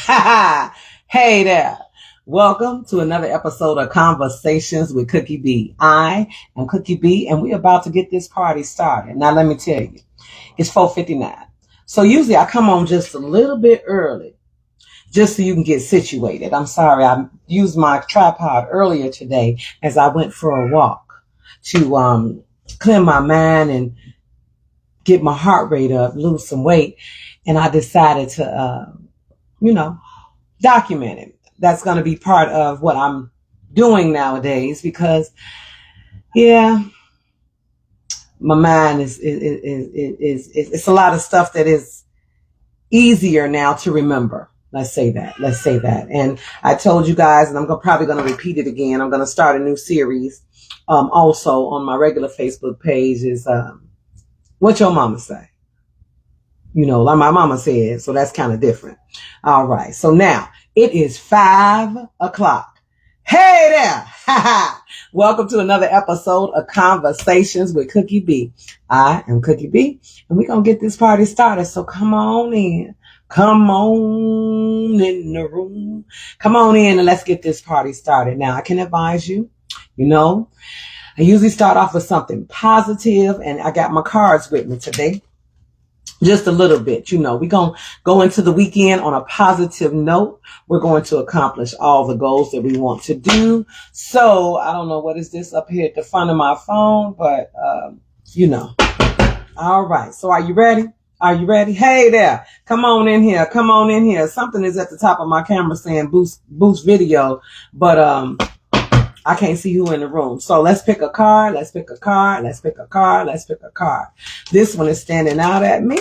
Hey there. Welcome to another episode of Conversations with Cookie B. I am Cookie B, and we're about to get this party started. Now, let me tell you, it's 4:59. So usually I come on just a little bit early, just so you can get situated. I'm sorry, I used my tripod earlier today as I went for a walk to clear my mind and get my heart rate up, lose some weight, and I decided to, document it. That's going to be part of what I'm doing nowadays because, yeah, my mind is it's a lot of stuff that is easier now to remember. Let's say that. And I told you guys, and I'm probably going to repeat it again. I'm going to start a new series. Also on my regular Facebook page is what your mama say. Like my mama said, so that's kind of different. All right. So now it is 5:00. Hey there. Welcome to another episode of Conversations with Cookie B. I am Cookie B, and we're going to get this party started. So come on in. Come on in the room. Come on in and let's get this party started. Now, I can advise you, I usually start off with something positive, and I got my cards with me today. Just a little bit, we're going to go into the weekend on a positive note. We're going to accomplish all the goals that we want to do. So I don't know what is this up here at the front of my phone, but, All right. So are you ready? Are you ready? Hey there. Come on in here. Come on in here. Something is at the top of my camera saying boost video, but, I can't see who in the room. So let's pick a card. Let's pick a card. Let's pick a card. Let's pick a card. This one is standing out at me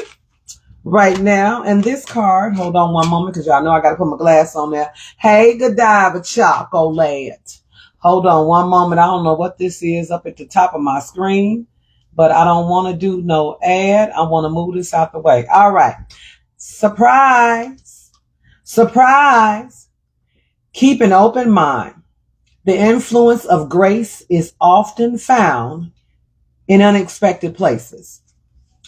right now. And this card, hold on one moment because y'all know I got to put my glass on there. Hey, Godiva Chocolate. Hold on one moment. I don't know what this is up at the top of my screen, but I don't want to do no ad. I want to move this out the way. All right. Surprise. Surprise. Keep an open mind. The influence of grace is often found in unexpected places.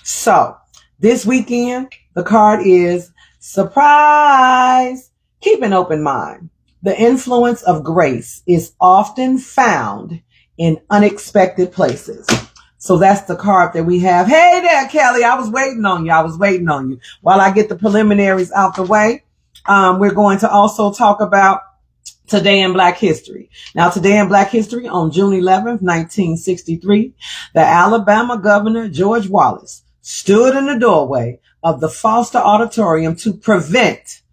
So this weekend, the card is surprise. Keep an open mind. The influence of grace is often found in unexpected places. So that's the card that we have. Hey there, Kelly. I was waiting on you. While I get the preliminaries out the way, we're going to also talk about Today in Black History. Now, today in Black History, on June 11th, 1963, the Alabama governor, George Wallace, stood in the doorway of the Foster Auditorium to prevent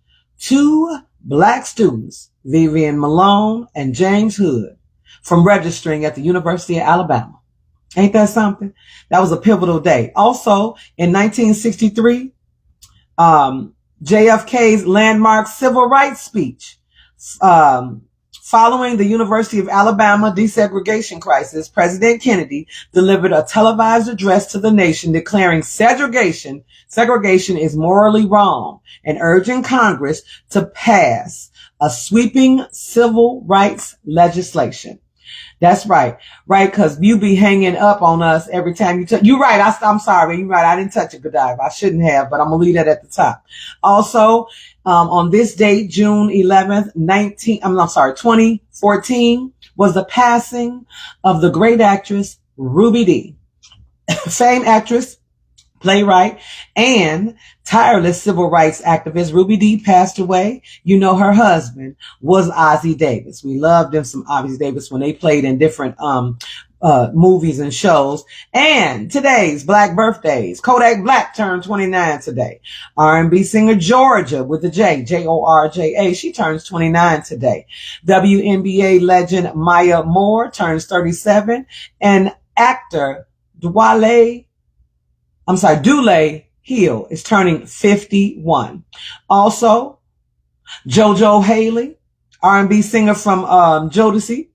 two black students, Vivian Malone and James Hood, from registering at the University of Alabama. Ain't that something? That was a pivotal day. Also, in 1963, JFK's landmark civil rights speech, following the University of Alabama desegregation crisis, President Kennedy delivered a televised address to the nation declaring segregation is morally wrong and urging Congress to pass a sweeping civil rights legislation. That's right. Right. Cause you be hanging up on us every time you touch. You're right. I'm sorry. You're right. I didn't touch it, Godiva. I shouldn't have, but I'm going to leave that at the top. Also, on this date, June 11th, 2014 was the passing of the great actress, Ruby Dee, famed actress, playwright, and tireless civil rights activist. Ruby Dee passed away. Her husband was Ossie Davis. We loved him some Ossie Davis when they played in different movies and shows. And today's Black birthdays. Kodak Black turned 29 today. R&B singer Georgia with the J, Georgia. She turns 29 today. WNBA legend Maya Moore turns 37. And actor Dule Hill is turning 51. Also, JoJo Haley, R&B singer from Jodeci,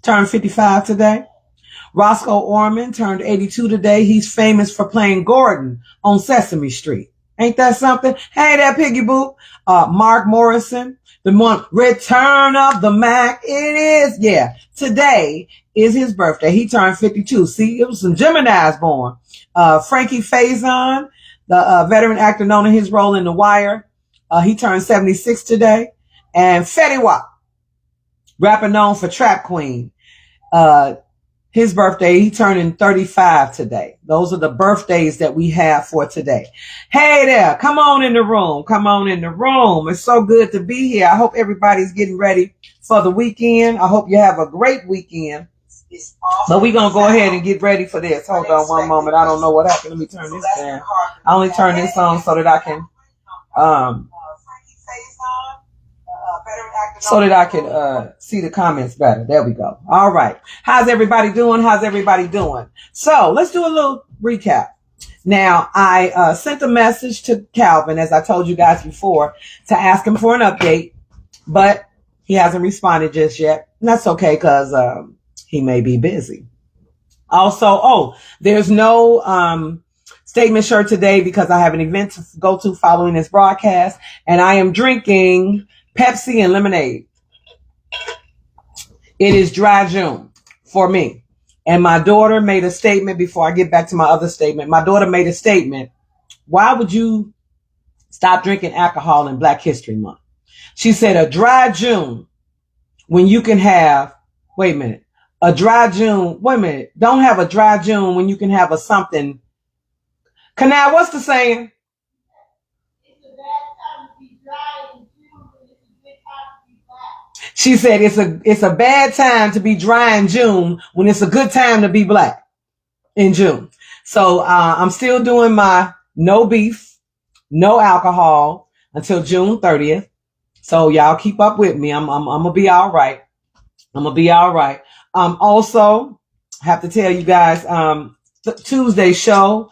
turned 55 today. Roscoe Orman turned 82 today. He's famous for playing Gordon on Sesame Street. Ain't that something? Hey there, Piggy Boop. Mark Morrison, the one, Return of the Mac. It is, yeah. Today is his birthday. He turned 52. See, it was some Geminis born. Frankie Faison, the veteran actor known in his role in The Wire, He turned 76 today. And Fetty Wap, rapper known for Trap Queen. His birthday, he turning 35 today. Those are the birthdays that we have for today. Hey there, come on in the room. Come on in the room. It's so good to be here. I hope everybody's getting ready for the weekend. I hope you have a great weekend. But we're going to go ahead and get ready for this. Hold on one moment. I don't know what happened. Let me turn this down. I only turn this on so that I can, see the comments better. There we go. All right. How's everybody doing? How's everybody doing? So let's do a little recap. Now, I sent a message to Calvin, as I told you guys before, to ask him for an update, but he hasn't responded just yet. And that's okay, because he may be busy. Also, there's no statement shirt today because I have an event to go to following this broadcast, and I am drinking Pepsi and lemonade. It is dry June for me. And my daughter made a statement before I get back to my other statement. My daughter made a statement. Why would you stop drinking alcohol in Black History Month? She said a dry June when you can have, don't have a dry June when you can have a something. Canal, what's the saying? She said it's a bad time to be dry in June when it's a good time to be black in June. So I'm still doing my no beef, no alcohol until June 30th. So y'all keep up with me. I'm gonna be all right. I'm gonna be all right. Also, have to tell you guys, the Tuesday show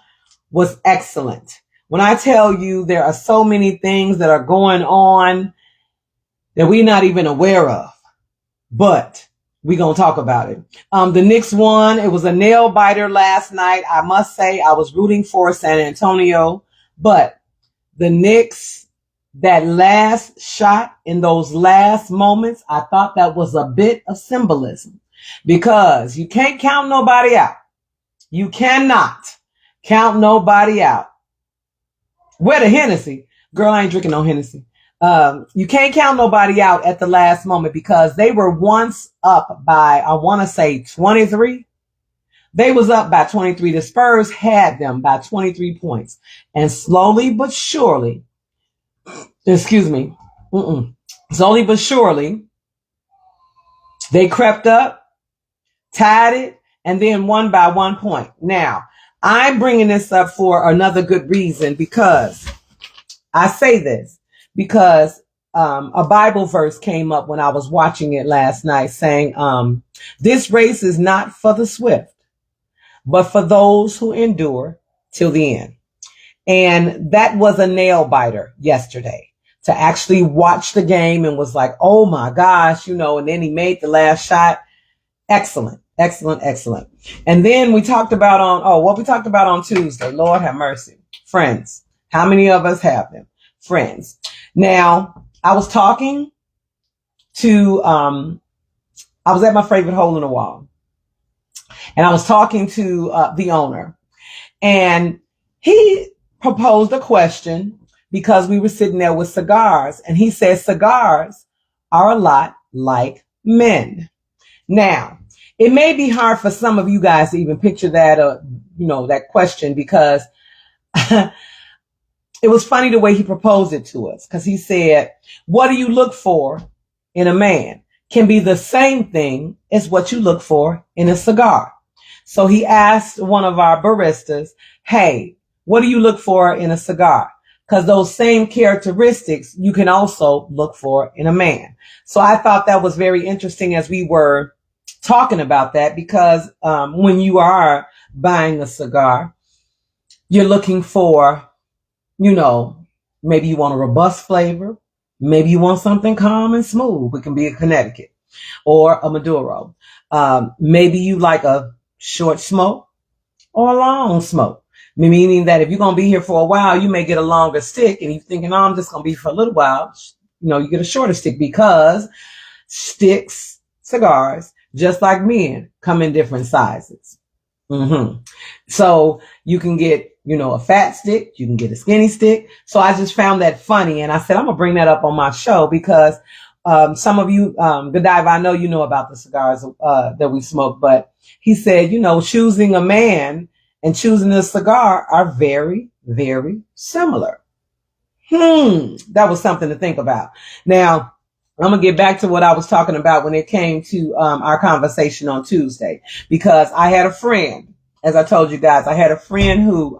was excellent. When I tell you there are so many things that are going on that we're not even aware of, but we're going to talk about it. The Knicks won. It was a nail biter last night. I must say I was rooting for San Antonio, but the Knicks, that last shot in those last moments, I thought that was a bit of symbolism because you can't count nobody out. You cannot count nobody out. Where the Hennessy? Girl, I ain't drinking no Hennessy. You can't count nobody out at the last moment because they were once up by, I want to say 23. They was up by 23. The Spurs had them by 23 points. And slowly but surely, slowly but surely, they crept up, tied it, and then won by 1 point. Now, I'm bringing this up for another good reason because I say this. Because a Bible verse came up when I was watching it last night saying, this race is not for the swift, but for those who endure till the end. And that was a nail biter yesterday to actually watch the game and was like, oh my gosh, and then he made the last shot. Excellent, excellent, excellent. And then we talked about on Tuesday, Lord have mercy, friends. How many of us have them? Friends. Now, I was talking to, I was at my favorite hole in the wall, and I was talking to the owner, and he proposed a question because we were sitting there with cigars, and he said cigars are a lot like men. Now, it may be hard for some of you guys to even picture that, that question because it was funny the way he proposed it to us because he said, what do you look for in a man can be the same thing as what you look for in a cigar. So he asked one of our baristas, hey, what do you look for in a cigar? Because those same characteristics you can also look for in a man. So I thought that was very interesting as we were talking about that because when you are buying a cigar, you're looking for, maybe you want a robust flavor. Maybe you want something calm and smooth. It can be a Connecticut or a Maduro. Maybe you like a short smoke or a long smoke. Meaning that if you're going to be here for a while, you may get a longer stick. And you're thinking, I'm just going to be for a little while. You get a shorter stick because sticks, cigars, just like men, come in different sizes. So you can get, a fat stick, you can get a skinny stick. So I just found that funny. And I said, I'm going to bring that up on my show because some of you, Godiva, I know you know about the cigars that we smoke, but he said, choosing a man and choosing a cigar are very, very similar. That was something to think about. Now, I'm going to get back to what I was talking about when it came to our conversation on Tuesday, because I had a friend, as I told you guys, I had a friend who,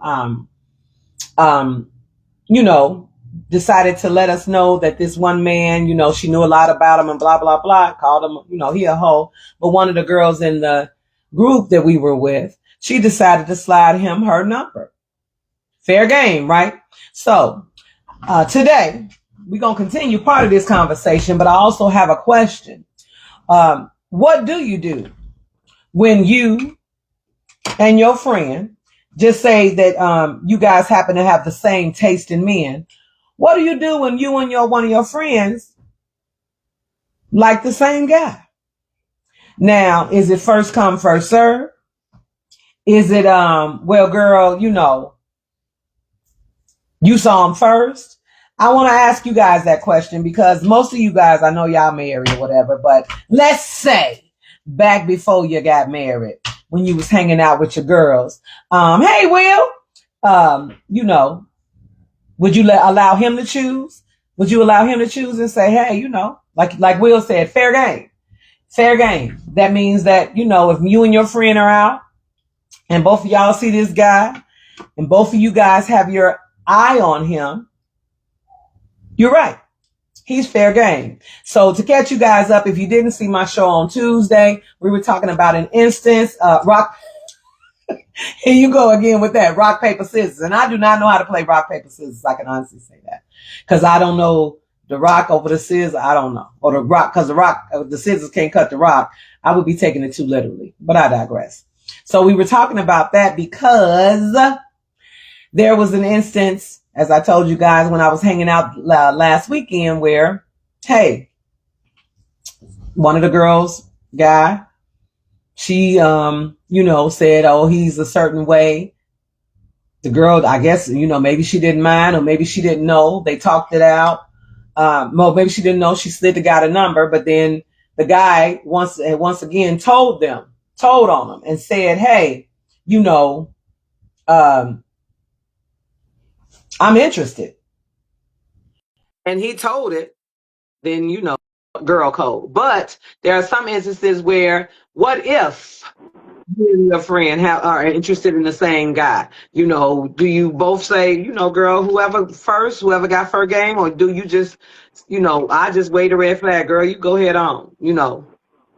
decided to let us know that this one man, she knew a lot about him and blah, blah, blah, called him, he a hoe. But one of the girls in the group that we were with, she decided to slide him her number. Fair game, right? So today, we're going to continue part of this conversation, but I also have a question. What do you do when you and your friend just say that you guys happen to have the same taste in men? What do you do when you and one of your friends like the same guy? Now, is it first come, first serve? Is it, well, girl, you saw him first? I want to ask you guys that question because most of you guys, I know y'all married or whatever, but let's say back before you got married, when you was hanging out with your girls, hey, Will, would you allow him to choose? Would you allow him to choose and say, hey, like Will said, fair game, fair game. That means that, if you and your friend are out and both of y'all see this guy and both of you guys have your eye on him, you're right. He's fair game. So to catch you guys up, if you didn't see my show on Tuesday, we were talking about an instance, rock. Here you go again with that rock, paper, scissors. And I do not know how to play rock, paper, scissors. I can honestly say that because I don't know the rock over the scissors. I don't know. Or the rock, because the scissors can't cut the rock. I would be taking it too literally, but I digress. So we were talking about that because there was an instance, as I told you guys, when I was hanging out last weekend where, hey, one of the girls, guy, she, said, oh, he's a certain way. The girl, I guess, maybe she didn't mind or maybe she didn't know. They talked it out. Well, maybe she didn't know. She slid the guy a number, but then the guy once again told on them and said, hey, I'm interested. And he told it, then, girl code. But there are some instances where, what if you and your friend are interested in the same guy? Do you both say, girl, whoever got first game, or do you just, I just wave a red flag, girl, you go ahead on,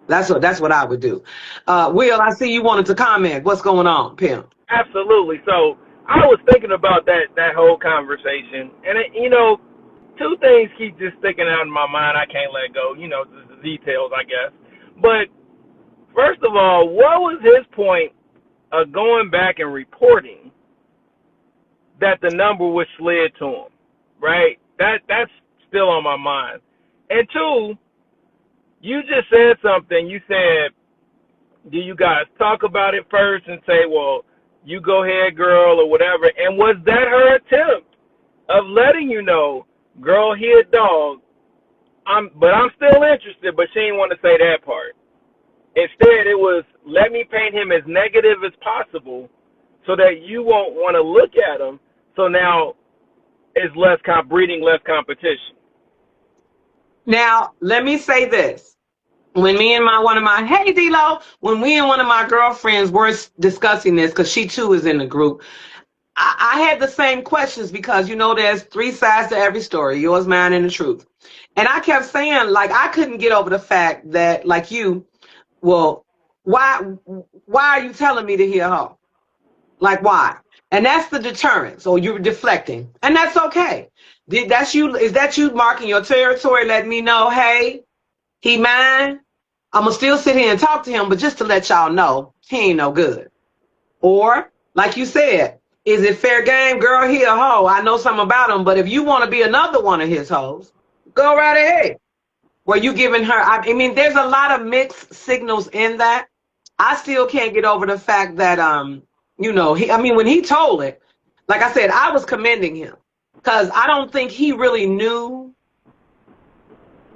That's what I would do. Will, I see you wanted to comment. What's going on, Pimp? Absolutely. So I was thinking about that whole conversation, and two things keep just sticking out in my mind. I can't let go. The details, I guess. But first of all, what was his point of going back and reporting that the number was slid to him? Right. That's still on my mind. And two, you just said something. You said, do you guys talk about it first and say, well, you go ahead, girl, or whatever? And was that her attempt of letting you know, girl, he a dog, but I'm still interested, but she didn't want to say that part. Instead, it was, let me paint him as negative as possible so that you won't want to look at him. So now it's breeding less competition. Now, let me say this. When me and hey D-Lo, when we and one of my girlfriends were discussing this, because she too is in the group, I had the same questions because, there's three sides to every story, yours, mine, and the truth. And I kept saying, like, I couldn't get over the fact that, like you, well, why are you telling me to hear her? Like, why? And that's the deterrent. So you're deflecting. And that's okay. Is that you marking your territory, letting me know, hey, he mine? I'm going to still sit here and talk to him, but just to let y'all know, he ain't no good. Or, like you said, is it fair game? Girl, he a hoe. I know something about him, but if you want to be another one of his hoes, go right ahead. Were you giving her, I mean, there's a lot of mixed signals in that. I still can't get over the fact that, when he told it, Like I said, I was commending him because I don't think he really knew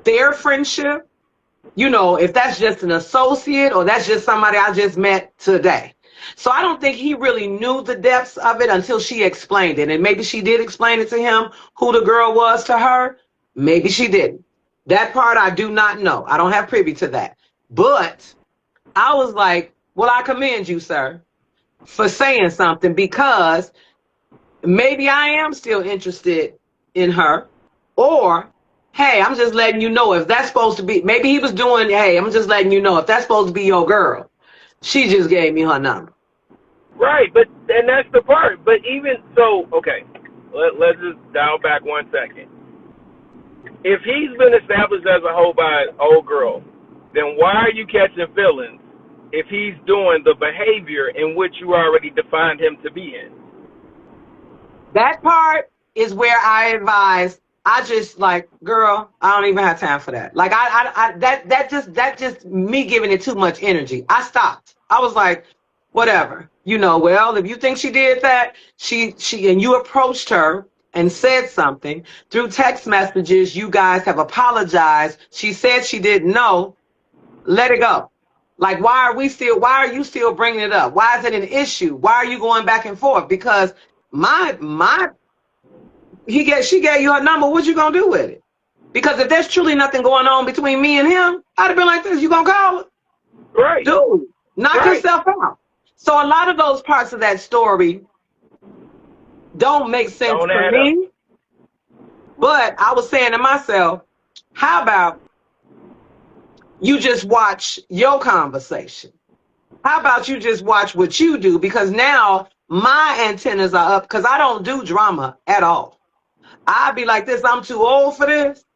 their friendship. You know, if that's just an associate or that's just somebody I just met today. So I don't think he really knew the depths of it until she explained it. And maybe she did explain it to him, who the girl was to her. Maybe she didn't. That part I do not know. I don't have privy to that. But I was like, well, I commend you, sir, for saying something, because maybe I am still interested in her. Or, hey, I'm just letting you know if that's supposed to be, maybe he was doing, hey, I'm just letting you know if that's supposed to be your girl. She just gave me her number. Right, and that's the part. But even so, okay, let's just dial back 1 second. If he's been established as a hoe by an old girl, then why are you catching feelings if he's doing the behavior in which you already defined him to be in? That part is where I advise. I just like, girl, I don't even have time for that. Like that just me giving it too much energy. I stopped. I was like, whatever. You know, well, if you think she did that, she and you approached her and said something through text messages, you guys have apologized. She said she didn't know. Let it go. Like, why are you still bringing it up? Why is it an issue? Why are you going back and forth? Because she gave you her number. What you gonna do with it? Because if there's truly nothing going on between me and him, I'd have been like this. You gonna call it? Right. Dude, knock yourself out. So a lot of those parts of that story don't make sense to me. But I was saying to myself, how about you just watch your conversation? How about you just watch what you do? Because now my antennas are up, because I don't do drama at all. I'd be like this, I'm too old for this.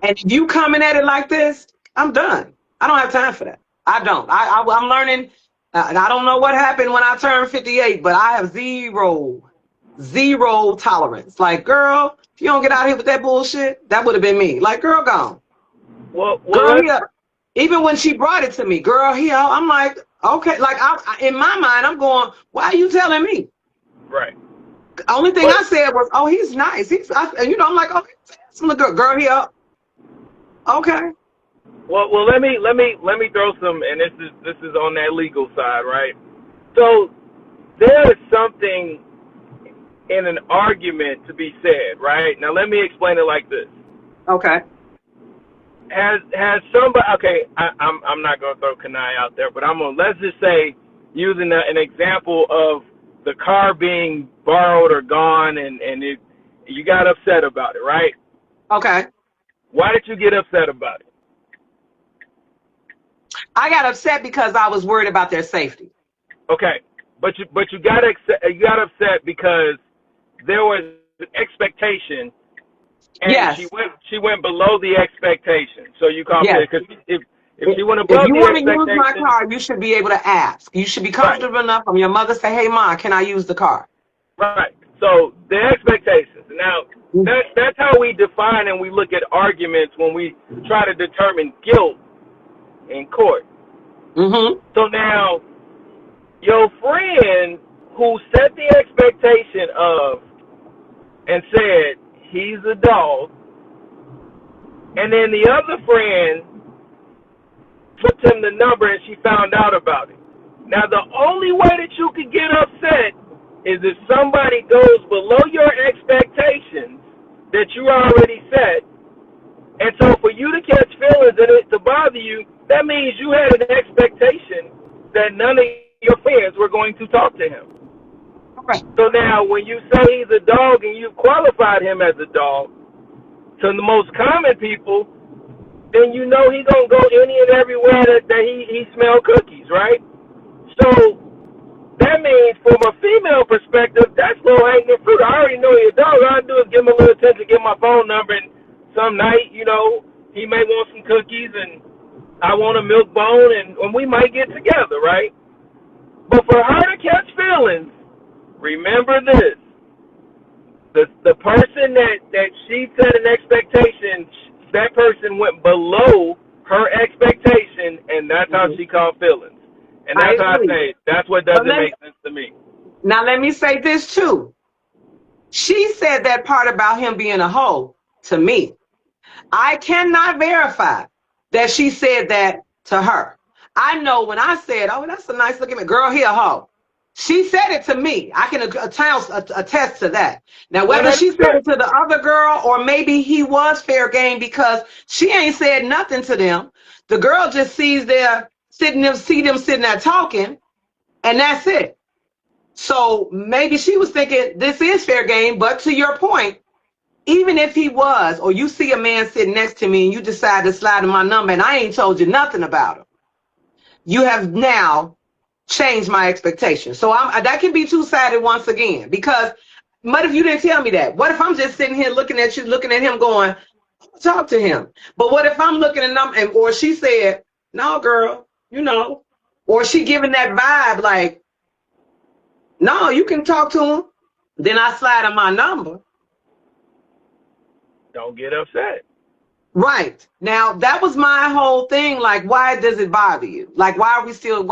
And if you coming at it like this, I'm done. I don't have time for that. I don't. I'm learning. I don't know what happened when I turned 58, but I have zero tolerance. Like, girl, if you don't get out here with that bullshit, that would have been me. Like, girl, gone. Well, girl, here. Even when she brought it to me, girl, here, I'm like, okay. Like, in my mind, I'm going, why are you telling me? Right. The only thing I said was, oh, he's nice. I'm like, okay, some girl here. Okay. Well, let me throw some, and this is on that legal side, right? So there is something in an argument to be said, right? Now let me explain it like this. Okay. Has somebody? Okay, I'm not gonna throw Kanai out there, but let's just say, using an example of the car being borrowed or gone, and you got upset about it, right? Okay. Why did you get upset about it? I got upset because I was worried about their safety. Okay, but you got upset because there was an expectation, and yes, she went below the expectation. So you called it, because if she went above the expectation, if you want to use my car, you should be able to ask. You should be comfortable enough from your mother say, "Hey, Mom, can I use the car?" Right. So the expectations. Now that's how we define and we look at arguments when we try to determine guilt in court. Mm-hmm. So now, your friend who set the expectation of and said he's a dog, and then the other friend put him the number and she found out about it. Now the only way that you could get upset is if somebody goes below your expectations that you already set. And so for you to catch feelings and it to bother you, that means you had an expectation that none of your friends were going to talk to him. Right. So now when you say he's a dog and you've qualified him as a dog, to the most common people, then you know he's going to go any and everywhere that he smell cookies, right? So that means from a female perspective, that's low-hanging fruit. I already know he's a dog. All I do is give him a little attention, give him my phone number, and some night, he may want some cookies and I want a milk bone, and we might get together, right? But for her to catch feelings, remember this. The person that she set an expectation, that person went below her expectation, and that's how she caught feelings. And that's how I say it. That's what doesn't make sense to me. Now let me say this too. She said that part about him being a hoe to me. I cannot verify that she said that to her. I know when I said, "Oh, that's a nice looking man. Girl, he a hoe." She said it to me. I can attest to that. Now, whether she said 100%. it to the other girl or maybe he was fair game because she ain't said nothing to them. The girl just sees them sitting there talking, and that's it. So maybe she was thinking this is fair game. But to your point, even if he was, or you see a man sitting next to me and you decide to slide in my number and I ain't told you nothing about him, you have now changed my expectations. So that can be two-sided once again, because what if you didn't tell me that? What if I'm just sitting here looking at you, looking at him going, talk to him. But what if I'm looking at them or she said, no, girl, or she giving that vibe like, no, you can talk to him. Then I slide on my number. Don't get upset. Right. Now, that was my whole thing. Like, why does it bother you? Like, why were you still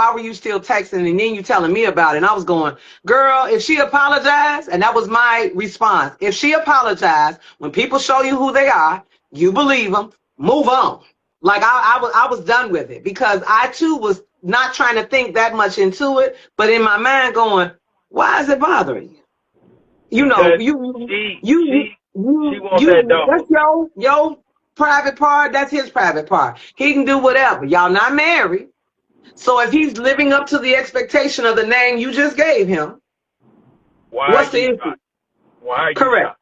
texting and then you telling me about it? And I was going, girl, if she apologized, and that was my response. If she apologized, when people show you who they are, you believe them, move on. Like, I was done with it because I too was not trying to think that much into it, but in my mind going, why is it bothering you? You know, Because she wants that that's dog. your private part. That's his private part. He can do whatever. Y'all not married. So if he's living up to the expectation of the name you just gave him, Why what's are the you issue? shocked? Why are you Correct. shocked?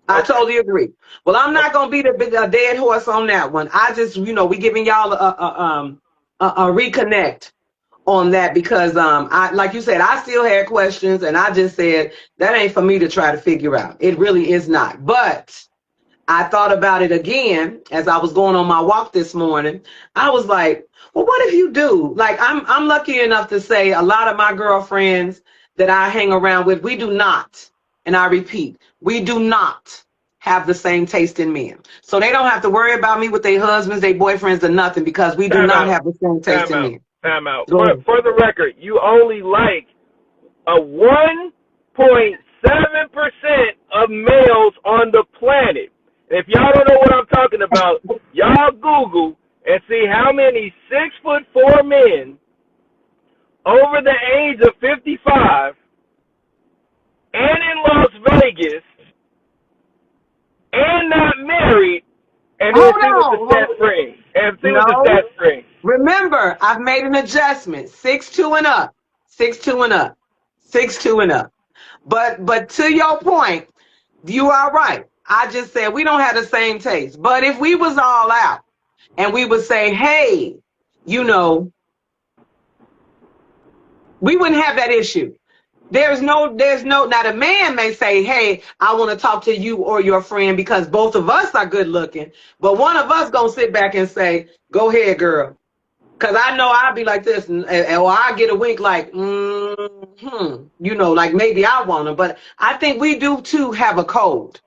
I Okay. totally agree. Well, I'm not gonna be the dead horse on that one. I just, we giving y'all a reconnect on that because I, like you said, I still had questions and I just said that ain't for me to try to figure out. It really is not. But I thought about it again as I was going on my walk this morning. I was like, well, what if you do? Like, I'm lucky enough to say a lot of my girlfriends that I hang around with, we do not, and I repeat, we do not have the same taste in men. So they don't have to worry about me with their husbands, their boyfriends, or nothing because we do Time not out. have the same taste Time in out. men. Time out. Go ahead. For the record, you only like a 1.7% of males on the planet. If y'all don't know what I'm talking about, y'all Google and see how many 6'4" men over the age of 55 and in Las Vegas and not married, and then Hold see what the on. stats bring. And see what the No. stats bring. Remember, I've made an adjustment. 6'2" and up. 6'2" and up. 6'2" and up. But to your point, you are right. I just said we don't have the same taste. But if we was all out and we would say, hey, we wouldn't have that issue. There's no, now the man may say, hey, I want to talk to you or your friend because both of us are good looking. But one of us going to sit back and say, go ahead, girl. Because I know I'd be like this, or I get a wink like, like maybe I want to. But I think we do too have a code.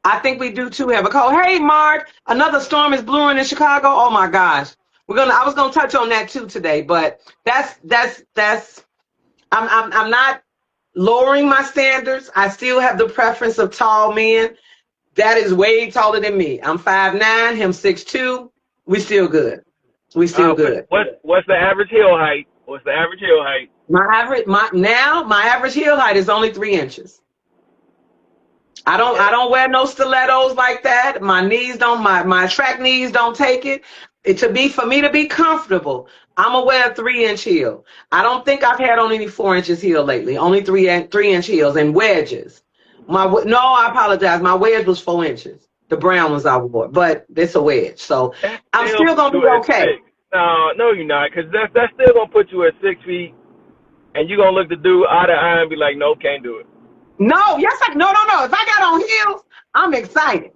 I think we do too have a code. Hey, Mark, another storm is brewing in Chicago. Oh my gosh, I was gonna touch on that too today. But that's. I'm not lowering my standards. I still have the preference of tall men. That is way taller than me. I'm 5'9", him 6'2". We still good. We still good. What's the average heel height? What's the average heel height? My average heel height is only 3 inches. I don't wear no stilettos like that. My knees don't, my track knees don't take it. For me to be comfortable, I'm gonna wear a 3-inch heel. I don't think I've had on any 4 inches heel lately. Only 3-inch heels and wedges. No, I apologize. My wedge was 4 inches. The brown ones I wore, but it's a wedge, so I'm still gonna be okay. No, you're not, because that's still gonna put you at 6 feet, and you're gonna look the dude eye to eye and be like, nope, can't do it. No, yes, no. If I got on heels, I'm excited.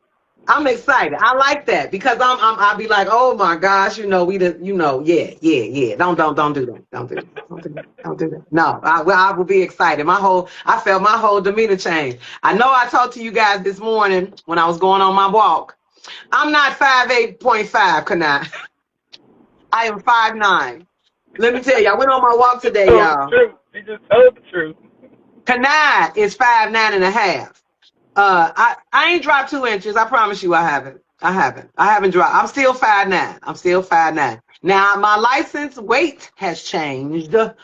I like that because I'll be like, oh my gosh, yeah. Don't do that. Don't do that. No, I will be excited. I felt my whole demeanor change. I know I talked to you guys this morning when I was going on my walk. I'm not 5'8.5, Kanai. I am 5'9". Let me tell you, I went on my walk today, y'all. She just told the truth. Kanai is 5'9.5". I ain't dropped 2 inches. I promise you, I haven't. I haven't dropped. I'm still 5'9". I'm still 5'9". Now my license weight has changed, but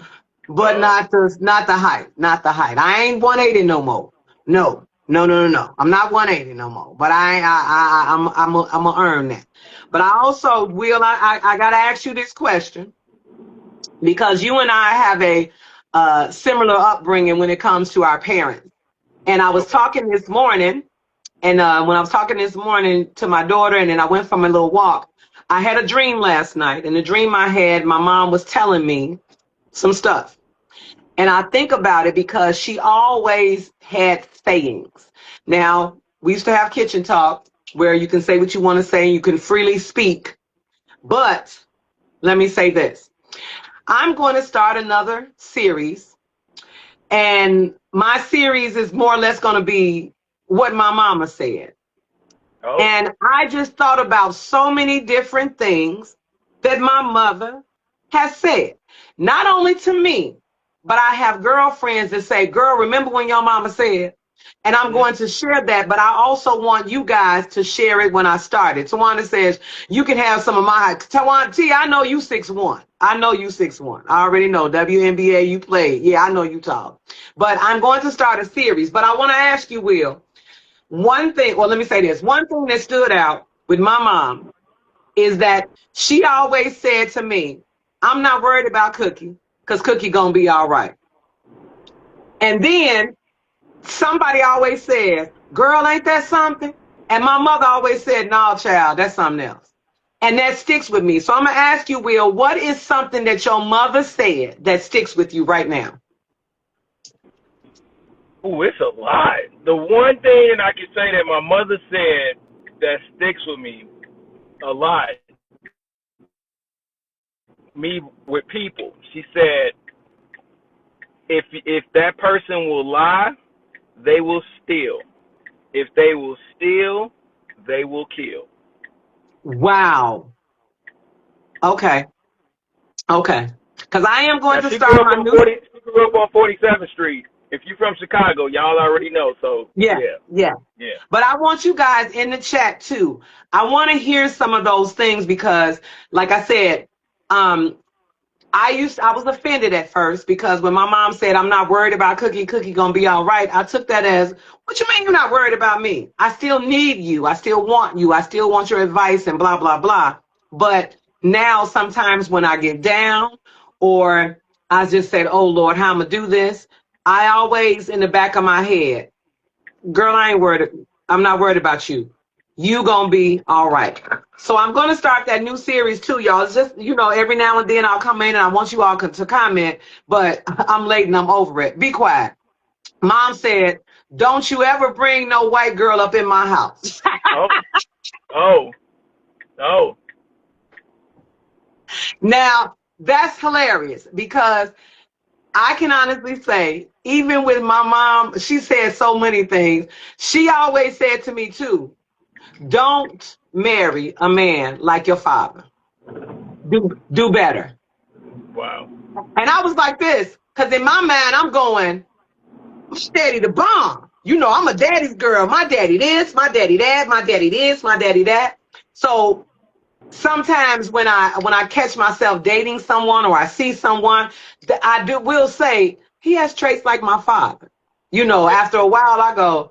Oh, not the height. Not the height. I ain't 180 no more. No. No, no, no, no. I'm not 180 no more. But I'm gonna earn that. But I also will. I gotta ask you this question because you and I have a similar upbringing when it comes to our parents. And I was okay. talking this morning, and when I was talking this morning to my daughter, and then I went for my little walk, I had a dream last night. And the dream I had, my mom was telling me some stuff. And I think about it because she always had sayings. Now, we used to have kitchen talk where you can say what you want to say, you can freely speak. But let me say this. I'm going to start another series, and my series is more or less going to be what my mama said. Oh, And I just thought about so many different things that my mother has said, not only to me, but I have girlfriends that say, girl, remember when your mama said? And I'm mhm. going to share that, but I also want you guys to share it when I started. Tawana says, you can have some of my height. Tawana T, I know you 6'1". I know you 6'1". I already know. WNBA, you played. Yeah, I know you tall. But I'm going to start a series. But I want to ask you, Will, one thing, well, let me say this. One thing that stood out with my mom is that she always said to me, I'm not worried about Cookie because Cookie gonna be all right. And then somebody always says, girl, ain't that something? And my mother always said, no, child, that's something else. And that sticks with me. So I'm gonna ask you, Will, what is something that your mother said that sticks with you right now? Ooh, it's a lot. The one thing that I can say that my mother said that sticks with me a lot, me with people. She said, if that person will lie, they will steal. If they will steal, they will kill. Wow. Okay. Okay. Because I am Now going to she grew start up my on new. 40. She grew up on 47th Street. If you're from Chicago, y'all already know. So Yeah, yeah, yeah. yeah. But I want you guys in the chat too. I want to hear some of those things because, like I said, um, I was offended at first because when my mom said, I'm not worried about Cookie, Cookie gonna be all right, I took that as, what you mean you're not worried about me? I still need you. I still want you. I still want your advice and blah, blah, blah. But now sometimes when I get down or I just said, oh Lord, how I'm gonna do this, I always in the back of my head, girl, I ain't worried. I'm not worried about you. You gonna be all right. So I'm gonna start that new series too, y'all. It's just, every now and then I'll come in and I want you all to comment, but I'm late and I'm over it. Be quiet. Mom said, don't you ever bring no white girl up in my house. Oh, oh, oh. Now, that's hilarious because I can honestly say, even with my mom, she said so many things. She always said to me too, don't marry a man like your father. Do better. Wow. And I was like this, because in my mind, I'm going, my daddy the bomb. I'm a daddy's girl. My daddy this, my daddy that, my daddy this, my daddy that. So sometimes when I catch myself dating someone or I see someone, that will say, he has traits like my father. Yeah. After a while I go,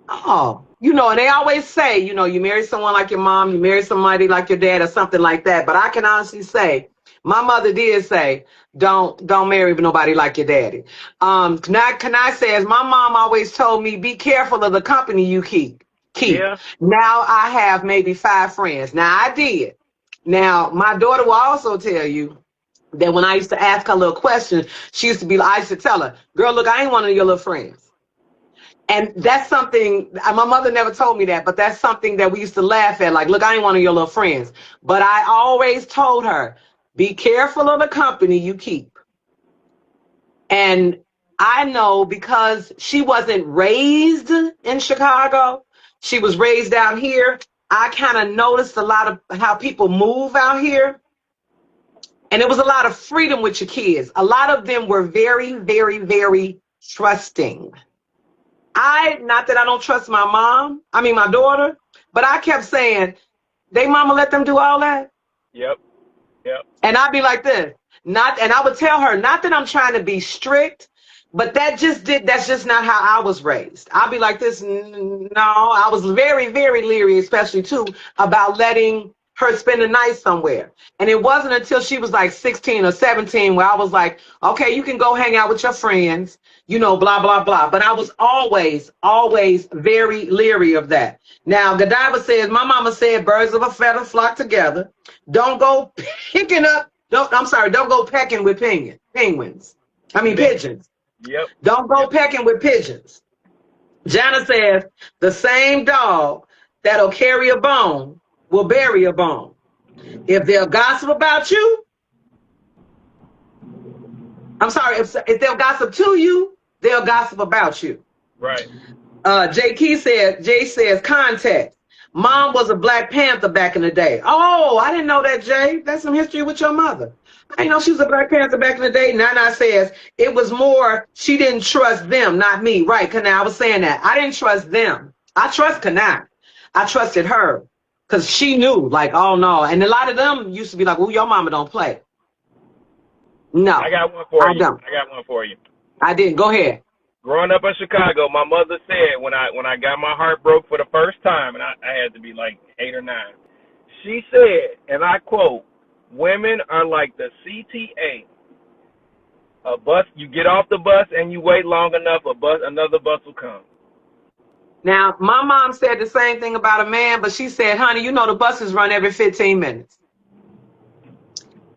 oh, and they always say, you marry someone like your mom, you marry somebody like your dad or something like that. But I can honestly say, my mother did say, don't marry nobody like your daddy. Can I say, as my mom always told me, be careful of the company you keep. Yeah. Now I have maybe 5 friends. Now I did. Now my daughter will also tell you that when I used to ask her little questions, I used to tell her, girl, look, I ain't one of your little friends. And that's something, my mother never told me that, but that's something that we used to laugh at. Like, look, I ain't one of your little friends. But I always told her, be careful of the company you keep. And I know because she wasn't raised in Chicago, she was raised out here. I kind of noticed a lot of how people move out here. And it was a lot of freedom with your kids. A lot of them were very, very, very trusting. Not that I don't trust my mom, my daughter, but I kept saying, they mama let them do all that? Yep. Yep. And I'd be like this, and I would tell her, not that I'm trying to be strict, but that's just not how I was raised. I'd be like this, no, I was very, very leery, especially too, about letting her spend the night somewhere. And it wasn't until she was like 16 or 17 where I was like, okay, you can go hang out with your friends, blah, blah, blah. But I was always, always very leery of that. Now, Godiva says, my mama said birds of a feather flock together. Don't go don't go pecking with pigeons. Yep. Don't go pecking with pigeons. Jana says, the same dog that'll carry a bone will bury a bone. If they'll gossip about you, if they'll gossip to you, they'll gossip about you. Right. Jay says, context. Mom was a Black Panther back in the day. Oh, I didn't know that, Jay. That's some history with your mother. I didn't know she was a Black Panther back in the day. Nana says, it was more, she didn't trust them, not me. Right, Kanai, I was saying that. I didn't trust them. I trust Kanai. I trusted her because she knew, like, oh, no. And a lot of them used to be like, well, your mama don't play. No, I got one for you. don't. I got one for you. I didn't. Go ahead. Growing up in Chicago, my mother said when I got my heart broke for the first time, and I had to be like 8 or 9, she said, and I quote, women are like the CTA. A bus, you get off the bus and you wait long enough, another bus will come. Now, my mom said the same thing about a man, but she said, honey, the buses run every 15 minutes.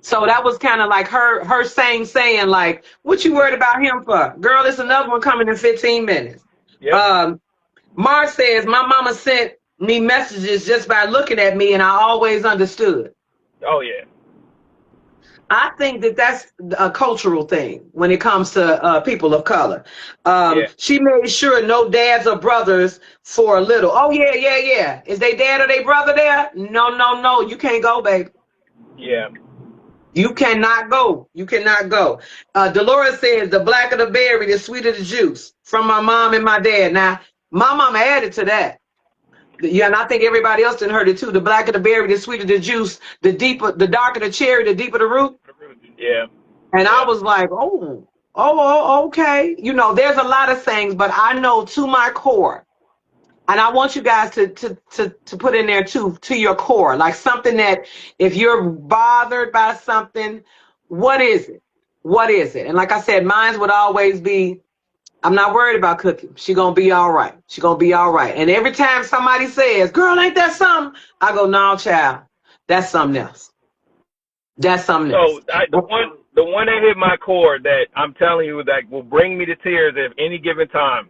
So that was kind of like her saying, like, what you worried about him for? Girl, there's another one coming in 15 minutes. Yep. Mar says, my mama sent me messages just by looking at me, and I always understood. Oh, yeah. I think that's a cultural thing when it comes to people of color. She made sure no dads or brothers for a little. Oh, yeah. Is they dad or they brother there? No. You can't go, baby. Yeah. You cannot go. Dolores says, the blacker the berry, the sweeter the juice, from my mom and my dad. Now, my mama added to that. Yeah, and I think everybody else done heard it too. The blacker the berry, the sweeter the juice, the darker the cherry, the deeper the root. Yeah. And I was like, oh, okay. There's a lot of things, but I know to my core, and I want you guys to put in there too, to your core, like something that if you're bothered by something, what is it? What is it? And like I said, mine would always be, I'm not worried about Cookie. She gonna be all right. And every time somebody says, girl, ain't that something? I go, no, child, that's something else. So the one that hit my core that I'm telling you that will bring me to tears at any given time.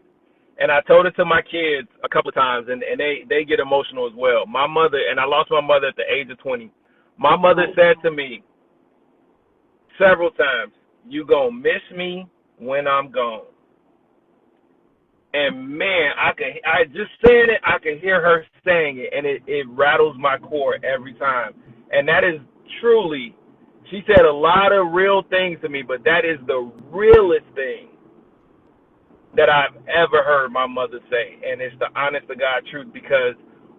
And I told it to my kids a couple of times, and they get emotional as well. My mother, and I lost my mother at the age of 20. My mother said to me several times, you gonna miss me when I'm gone. And man, I just saying it, I can hear her saying it, and it rattles my core every time. And that is truly, she said a lot of real things to me, but that is the realest thing that I've ever heard my mother say. And it's the honest to God truth, because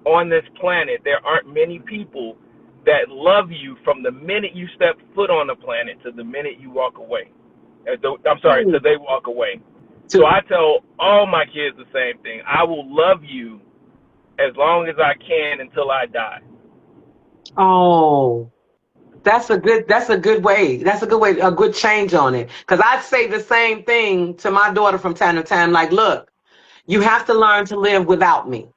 on this planet, there aren't many people that love you from the minute you step foot on the planet to the minute you walk away. Till they walk away. So I tell all my kids the same thing. I will love you as long as I can until I die. Oh, that's a good way. A good change on it. Because I'd say the same thing to my daughter from time to time. Like, look, you have to learn to live without me.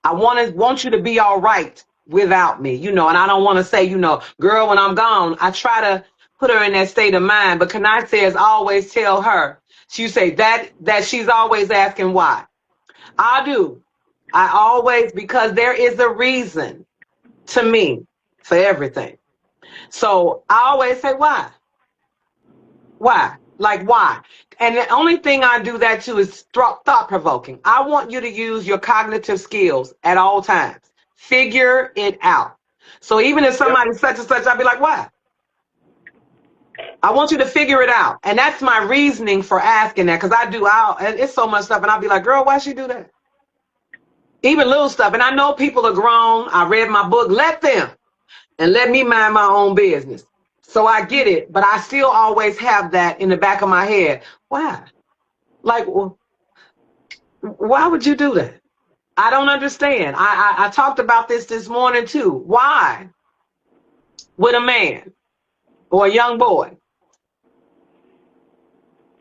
I want you to be all right without me, and I don't want to say, girl, when I'm gone. I try to put her in that state of mind. But Kanai says, always tell her. She say that she's always asking why. I do. I always, because there is a reason to me for everything. So I always say, why? Why? Like, why? And the only thing I do that to is thought-provoking. I want you to use your cognitive skills at all times. Figure it out. So even if somebody's such and such, I'll be like, why? I want you to figure it out. And that's my reasoning for asking that, because and it's so much stuff, and I'll be like, girl, why she do that? Even little stuff. And I know people are grown. I read my book, let them, and let me mind my own business. So I get it, but I still always have that in the back of my head. Why? Like, why would you do that? I don't understand. I talked about this morning too. Why would a man or a young boy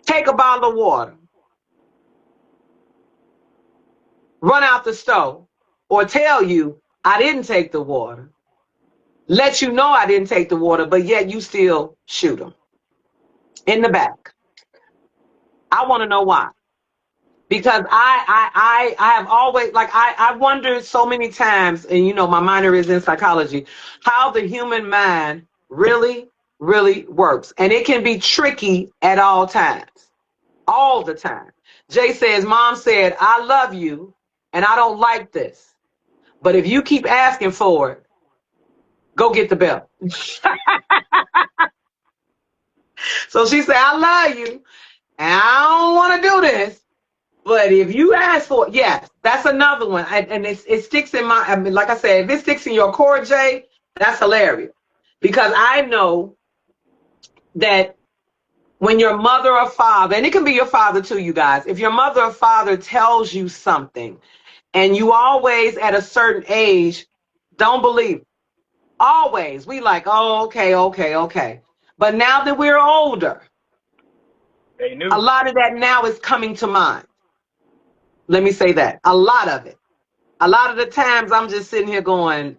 take a bottle of water, run out the stove, or tell you I didn't take the water, let you know I didn't take the water, but yet you still shoot him in the back? I want to know why. Because I have always, like, I wondered so many times, and you know, my minor is in psychology, how the human mind really, really works. And it can be tricky at all times, all the time. Jay says, Mom said, I love you, and I don't like this. But if you keep asking for it, go get the belt. So she said, I love you, and I don't want to do this. But if you ask for it, yes, that's another one. And it sticks in my, I mean, like I said, if it sticks in your core, Jay, that's hilarious. Because I know that when your mother or father, and it can be your father too, you guys, if your mother or father tells you something and you always at a certain age don't believe it. Always. We like, oh, okay. But now that we're older, They knew. a lot of that now is coming to mind. Let me say that. A lot of it. A lot of the times I'm just sitting here going,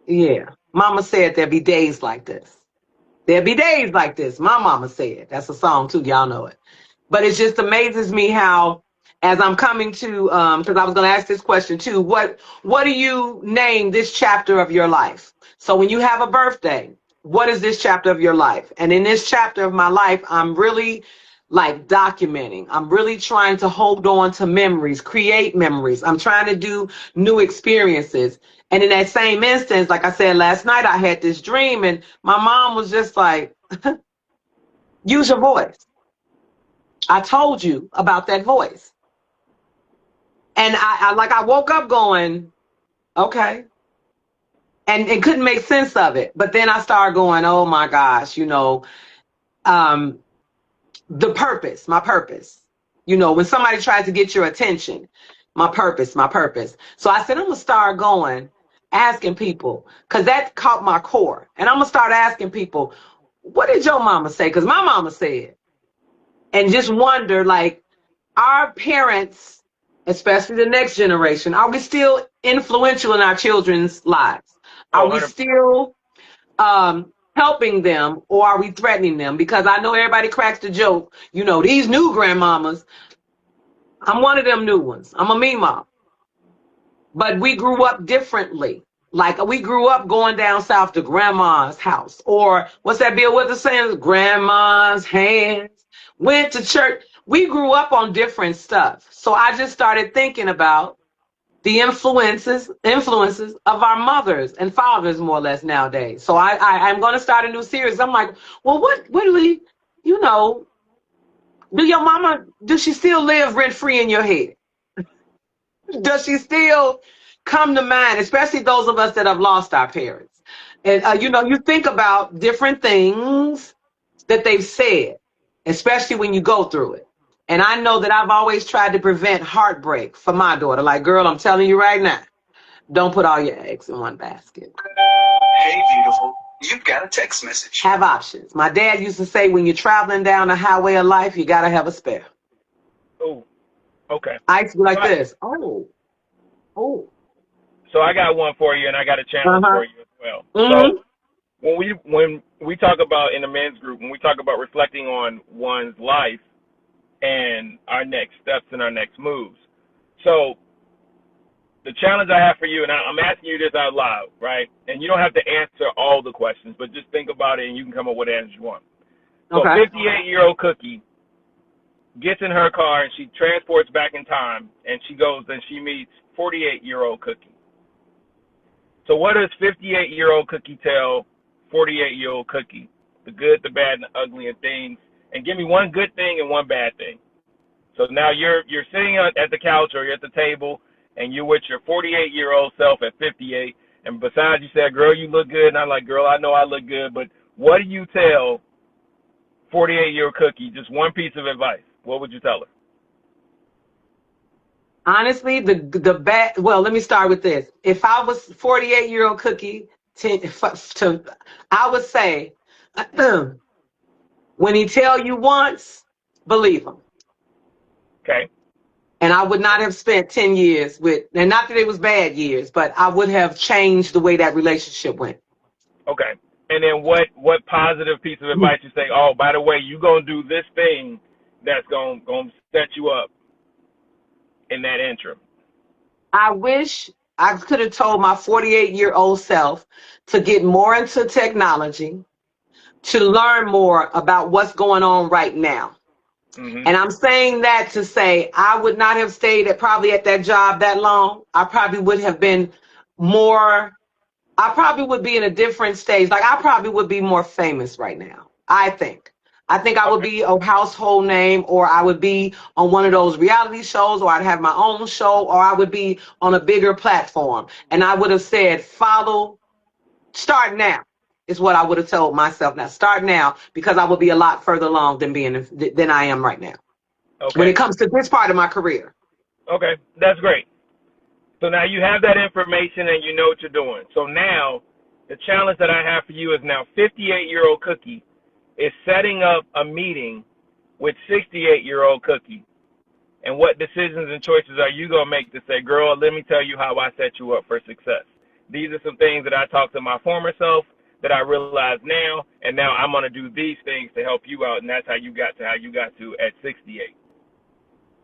yeah, mama said there'd be days like this. There'd be days like this. My mama said. That's a song too. Y'all know it. But it just amazes me how, as I'm coming to, because I was going to ask this question too, what do you name this chapter of your life? So when you have a birthday, what is this chapter of your life? And in this chapter of my life, I'm really like documenting. I'm really trying to hold on to memories, create memories. I'm trying to do new experiences. And in that same instance, like I said last night, I had this dream and my mom was just like, use your voice. I told you about that voice. And I woke up going, okay. And couldn't make sense of it. But then I started going, oh my gosh, you know, the purpose, my purpose. You know, when somebody tries to get your attention, my purpose. So I said, I'm going to start going, asking people, because that caught my core. And I'm going to start asking people, what did your mama say? Because my mama said. And just wonder, like, our parents, especially the next generation, are we still influential in our children's lives? Are we still helping them, or are we threatening them? Because I know everybody cracks the joke, you know, these new grandmamas, I'm one of them new ones. I'm a me mom. But we grew up differently. Like we grew up going down south to grandma's house, or what's that Bill Withers saying? Grandma's hands. Went to church. We grew up on different stuff. So I just started thinking about the influences of our mothers and fathers more or less nowadays. So I'm going to start a new series. I'm like, well, what do we, you know, do your mama, does she still live rent free in your head? Does she still come to mind, especially those of us that have lost our parents? And, you know, you think about different things that they've said, especially when you go through it. And I know that I've always tried to prevent heartbreak for my daughter. Like, girl, I'm telling you right now, don't put all your eggs in one basket. Hey, beautiful. You've got a text message. Have options. My dad used to say, when you're traveling down the highway of life, you got to have a spare. Oh, okay. I used to be like this. Oh. So I got one for you, and I got a challenge for you as well. Mm-hmm. So when we talk about, in the men's group, when we talk about reflecting on one's life and our next steps and our next moves. So the challenge I have for you, and I'm asking you this out loud, right? And you don't have to answer all the questions, but just think about it, and you can come up with the answers you want. So Okay. 58-year-old Cookie gets in her car, and she transports back in time, and she goes and she meets 48-year-old Cookie. So what does 58-year-old Cookie tell 48-year-old Cookie the good, the bad, and the ugly in things, and give me one good thing and one bad thing. So now you're sitting at the couch or you're at the table, and you're with your 48-year-old self at 58. And besides, you said, "Girl, you look good," and I'm like, "Girl, I know I look good," but what do you tell 48-year-old Cookie? Just one piece of advice. What would you tell her? Honestly, the bad. Well, let me start with this. If I was 48-year-old Cookie, I would say, when he tell you once, believe him. Okay. And I would not have spent 10 years with, and not that it was bad years, but I would have changed the way that relationship went. Okay. And then what positive piece of advice you say? Oh, by the way, you gonna do this thing that's gonna set you up in that interim. I wish I could have told my 48-year-old self to get more into technology, to learn more about what's going on right now. Mm-hmm. And I'm saying that to say I would not have stayed probably at that job that long. I probably would have been more, I probably would be in a different stage. Like I probably would be more famous right now, I think. I think I would be a household name, or I would be on one of those reality shows, or I'd have my own show, or I would be on a bigger platform. And I would have said, start now, is what I would have told myself. Now, start now, because I would be a lot further along than I am right now. Okay. When it comes to this part of my career. Okay, that's great. So now you have that information and you know what you're doing. So now the challenge that I have for you is now 58-year-old Cookie is setting up a meeting with 68-year-old Cookie. And what decisions and choices are you going to make to say, "Girl, let me tell you how I set you up for success. These are some things that I talked to my former self that I realize now, and now I'm going to do these things to help you out." And that's how you got to at 68.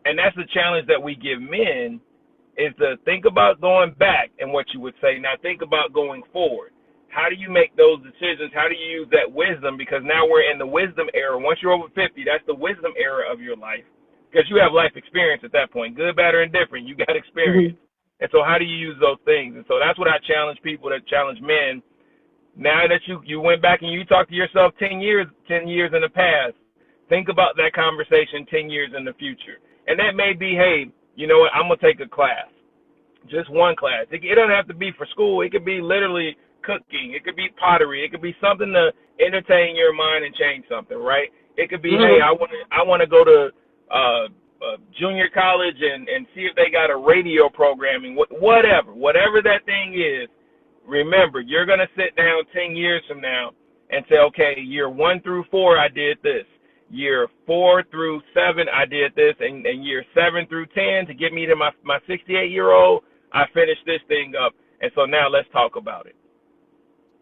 And that's the challenge that we give men, is to think about going back and what you would say. Now think about going forward. How do you make those decisions? How do you use that wisdom? Because now we're in the wisdom era. Once you're over 50, that's the wisdom era of your life, because you have life experience at that point, good, bad, or indifferent. You got experience. And so how do you use those things? And so that's what I challenge people, that challenge men. Now that you went back and you talked to yourself 10 years in the past, think about that conversation 10 years in the future. And that may be, hey, you know what, I'm going to take a class, just one class. It doesn't have to be for school. It could be literally cooking. It could be pottery. It could be something to entertain your mind and change something, right? It could be, hey, I want to go to junior college and see if they got a radio programming, whatever that thing is. Remember, you're going to sit down 10 years from now and say, okay, year 1 through 4, I did this. Year 4 through 7, I did this. And year 7 through 10, to get me to my 68-year-old, I finished this thing up. And so now let's talk about it.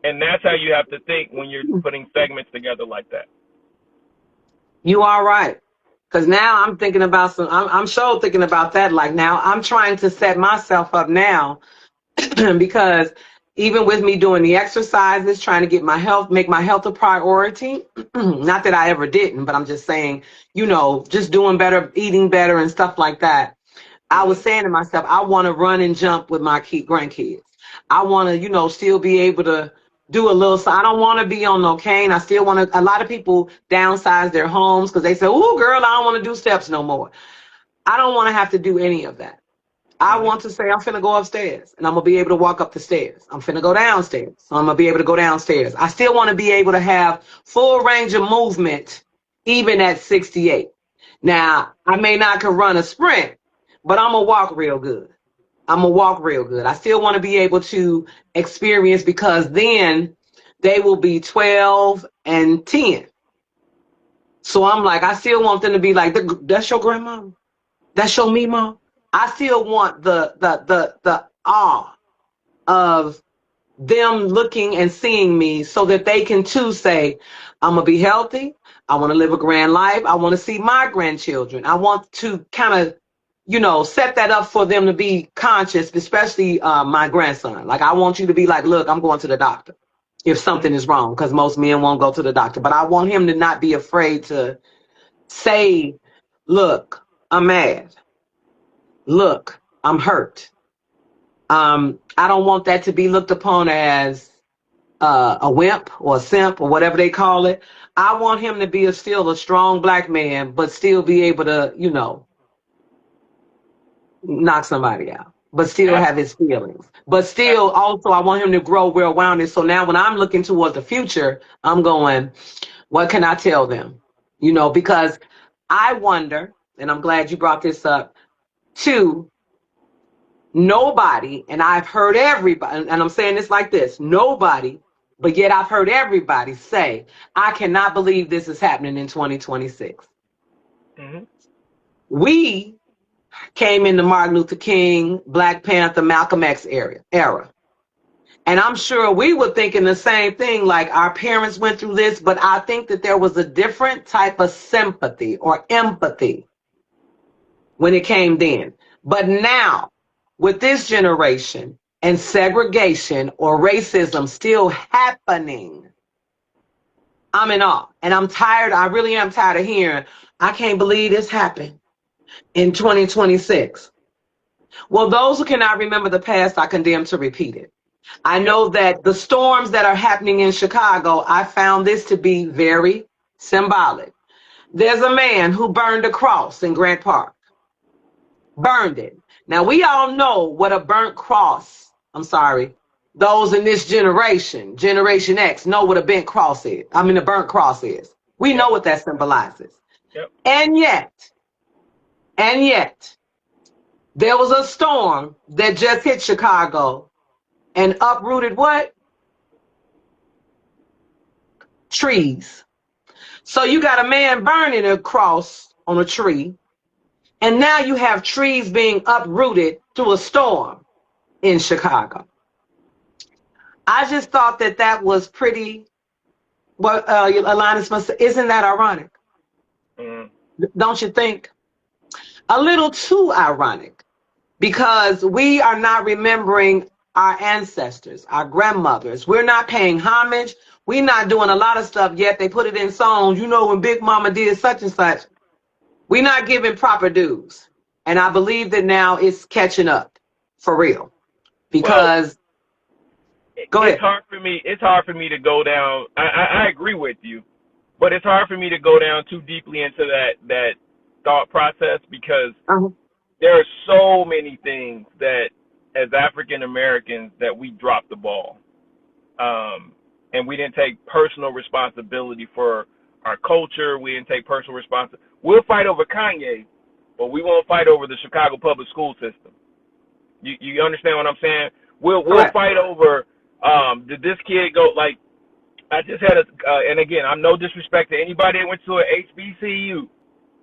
And that's how you have to think when you're putting segments together like that. You are right. Because now I'm thinking about I'm sure thinking about that. Like now I'm trying to set myself up now because even with me doing the exercises, trying to get my health, make my health a priority. Not that I ever didn't, but I'm just saying, just doing better, eating better and stuff like that. I was saying to myself, I want to run and jump with my grandkids. I want to, still be able to do a little. So I don't want to be on no cane. I still want to. A lot of people downsize their homes because they say, "Oh, girl, I don't want to do steps no more." I don't want to have to do any of that. I want to say I'm finna go upstairs and I'm gonna be able to walk up the stairs. I'm finna go downstairs, so I'm gonna be able to go downstairs. I still want to be able to have full range of movement, even at 68. Now, I may not can run a sprint, but I'm gonna walk real good. I still want to be able to experience, because then they will be 12 and 10. So I'm like, I still want them to be like, "That's your grandma? That's your me, mom?" I still want the awe of them looking and seeing me, so that they can too say, "I'm gonna be healthy. I want to live a grand life. I want to see my grandchildren." I want to kind of, set that up for them to be conscious, especially my grandson. Like, I want you to be like, "Look, I'm going to the doctor if something is wrong," because most men won't go to the doctor. But I want him to not be afraid to say, "Look, I'm mad. Look, I'm hurt." I don't want that to be looked upon as a wimp or a simp or whatever they call it. I want him to be still a strong black man, but still be able to, knock somebody out, but still have his feelings. But still, also, I want him to grow well rounded. So now when I'm looking toward the future, I'm going, what can I tell them? Because I wonder, and I'm glad you brought this up, too. Nobody, and I've heard everybody, and I'm saying this like this, nobody, but yet I've heard everybody say, I cannot believe this is happening in 2026. Mm-hmm. We came in the Martin Luther King, Black Panther, Malcolm X era. And I'm sure we were thinking the same thing, like our parents went through this, but I think that there was a different type of sympathy or empathy when it came then. But now, with this generation and segregation or racism still happening, I'm in awe. And I'm tired. I really am tired of hearing, I can't believe this happened in 2026. Well, those who cannot remember the past are condemned to repeat it. I know that the storms that are happening in Chicago, I found this to be very symbolic. There's a man who burned a cross in Grant Park. Burned it. Now, we all know what a burnt cross, those in this generation, Generation X, know what a burnt cross is. A burnt cross is. We know what that symbolizes. Yep. And yet, there was a storm that just hit Chicago and uprooted what? Trees. So you got a man burning a cross on a tree, and now you have trees being uprooted through a storm in Chicago. I just thought that was pretty, Alanis, isn't that ironic? Mm-hmm. Don't you think? A little too ironic, because we are not remembering our ancestors, our grandmothers. We're not paying homage. We're not doing a lot of stuff yet. They put it in songs, when Big Mama did such and such. We're not giving proper dues. And I believe that now it's catching up for real. Because go ahead. It's hard for me to go down. I agree with you, but it's hard for me to go down too deeply into that thought process, because there are so many things that as African Americans that we dropped the ball. And we didn't take personal responsibility for our culture. We didn't take personal responsibility. We'll fight over Kanye, but we won't fight over the Chicago public school system. You understand what I'm saying? We'll fight over, did this kid go, like, I just had and again, I'm no disrespect to anybody that went to a HBCU.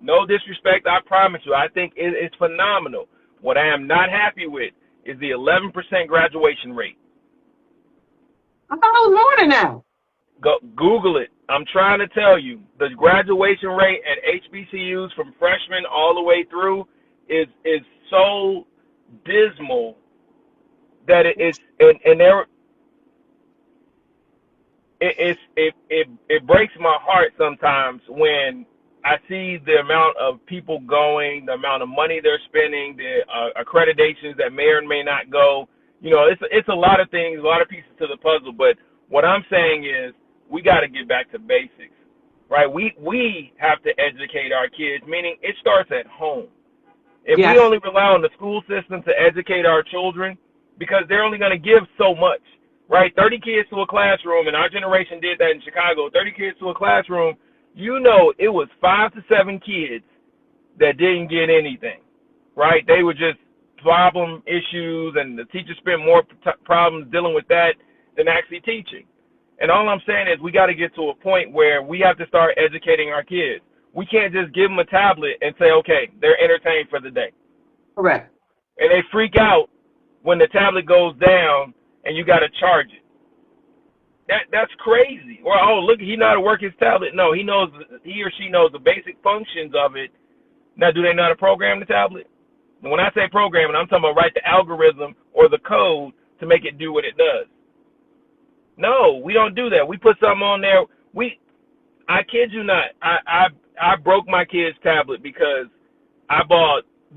No disrespect, I promise you. I think it's phenomenal. What I am not happy with is the 11% graduation rate. I thought it was more than that. Go Google it. I'm trying to tell you, the graduation rate at HBCUs from freshmen all the way through is so dismal that it breaks my heart sometimes when I see the amount of people going, the amount of money they're spending, the accreditations that may or may not go. It's a lot of things, a lot of pieces to the puzzle. But what I'm saying is we got to get back to basics, right? We have to educate our kids, meaning it starts at home. If we only rely on the school system to educate our children, because they're only going to give so much, right? 30 kids to a classroom, and our generation did that in Chicago. 30 kids to a classroom. It was 5 to 7 kids that didn't get anything, right? They were just problem issues, and the teacher spent more problems dealing with that than actually teaching. And all I'm saying is we got to get to a point where we have to start educating our kids. We can't just give them a tablet and say, okay, they're entertained for the day. Correct. And they freak out when the tablet goes down and you got to charge it. That's crazy. Or, oh, look, he know how to work his tablet. No, he or she knows the basic functions of it. Now, do they know how to program the tablet? And when I say programming, I'm talking about write the algorithm or the code to make it do what it does. No, we don't do that. We put something on there. I kid you not, I broke my kid's tablet because